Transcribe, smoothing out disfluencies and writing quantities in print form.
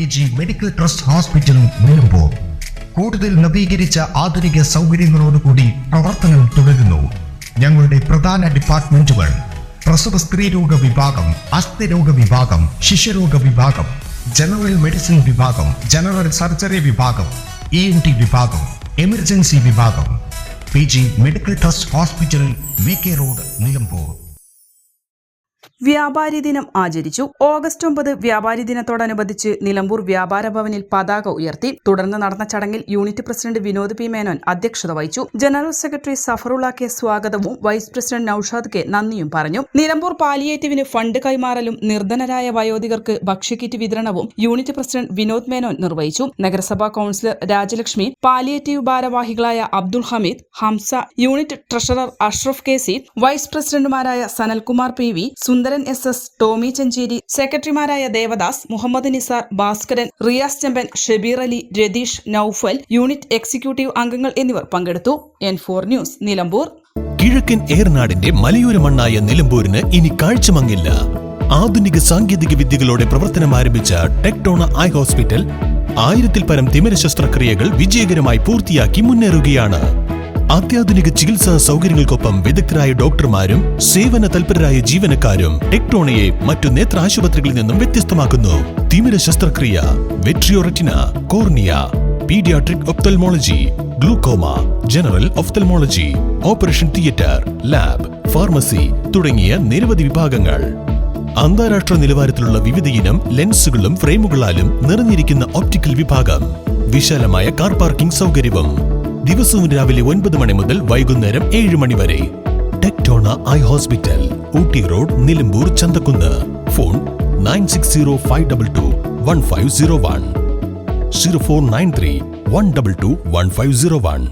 PG medical trust hospital Nilambur കൂടുതൽ നവീകരിച്ച ആധുനിക സൗകര്യങ്ങളോടുകൂടി പ്രവർത്തനം തുടരുന്നു. ഞങ്ങളുടെ പ്രധാന ഡിപ്പാർട്ട്മെന്റുകൾ പ്രസവ സ്ത്രീരോഗ വിഭാഗം, അസ്ഥിരോഗ വിഭാഗം, ശിശുരോഗ വിഭാഗം, ജനറൽ മെഡിസിൻ വിഭാഗം, ജനറൽ സർജറി വിഭാഗം, ENT വിഭാഗം, എമർജൻസി വിഭാഗം. PG medical trust hospital, VK road, Nilambur. വ്യാപാരി ദിനം ആചരിച്ചു. ഓഗസ്റ്റ് 9 വ്യാപാരി ദിനത്തോടനുബന്ധിച്ച് നിലമ്പൂർ വ്യാപാര ഭവനിൽ പതാക ഉയർത്തി. തുടർന്ന് നടന്ന ചടങ്ങിൽ unit president Vinod P Menon അധ്യക്ഷത വഹിച്ചു. ജനറൽ സെക്രട്ടറി സഫറുള്ള കെ സ്വാഗതവും വൈസ് പ്രസിഡന്റ് നൌഷാദ് കെ നന്ദിയും പറഞ്ഞു. നിലമ്പൂർ പാലിയേറ്റീവിന് ഫണ്ട് കൈമാറലും നിർധനരായ വയോധികർക്ക് ഭക്ഷ്യക്കിറ്റ് വിതരണവും യൂണിറ്റ് പ്രസിഡന്റ് വിനോദ് മേനോൻ നിർവഹിച്ചു. നഗരസഭാ കൌൺസിലർ രാജലക്ഷ്മി, പാലിയേറ്റീവ് ഭാരവാഹികളായ Abdul Hameed, Hamsa, unit treasurer Ashraf KC, vice പ്രസിഡന്റുമാരായ സനൽകുമാർ PV, സുന്ദരൻ SS, ടോമി ചെഞ്ചേരി, സെക്രട്ടറിമാരായ ദേവദാസ്, മുഹമ്മദ് നിസാർ, ഭാസ്കരൻ, റിയാസ് ചെമ്പൻ, ഷബീർ അലി, രതീഷ്, നൌഫൽ, യൂണിറ്റ് എക്സിക്യൂട്ടീവ് അംഗങ്ങൾ എന്നിവർ പങ്കെടുത്തു. N4 news, Nilambur. കിഴക്കൻ ഏറനാടിന്റെ മലയോര മണ്ണായ നിലമ്പൂരിന് ഇനി കാഴ്ചമങ്ങില്ല. ആധുനിക സാങ്കേതിക വിദ്യകളോടെ പ്രവർത്തനം ആരംഭിച്ച ടെക്ടോണ ഐ ഹോസ്പിറ്റൽ 1000-ൽ പരം തിമിര ശസ്ത്രക്രിയകൾ വിജയകരമായി പൂർത്തിയാക്കി മുന്നേറുകയാണ്. അത്യാധുനിക ചികിത്സാ സൗകര്യങ്ങൾക്കൊപ്പം വിദഗ്ധരായ ഡോക്ടർമാരും സേവന തൽപരരായ ജീവനക്കാരും ടെക്ടോണയെ മറ്റു നേത്ര ആശുപത്രികളിൽ നിന്നും വ്യത്യസ്തമാക്കുന്നു. തിമിര ശസ്ത്രക്രിയ, vitreoretina, cornea, paediatric ophthalmology, glaucoma, general ophthalmology, operation theatre, lab, pharmacy തുടങ്ങിയ നിരവധി വിഭാഗങ്ങൾ. അന്താരാഷ്ട്ര നിലവാരത്തിലുള്ള വിവിധയിനം ലെൻസുകളും ഫ്രെയിമുകളാലും നിറഞ്ഞിരിക്കുന്ന ഒപ്റ്റിക്കൽ വിഭാഗം, വിശാലമായ കാർ പാർക്കിംഗ് സൗകര്യവും. ദിവസവും രാവിലെ 9 മണി മുതൽ വൈകുന്നേരം 7 മണി വരെ. Tectona eye hospital, Ooty road, Nilambur, Chanthakkunnu. Phone 9605221501, 0493 122 1501.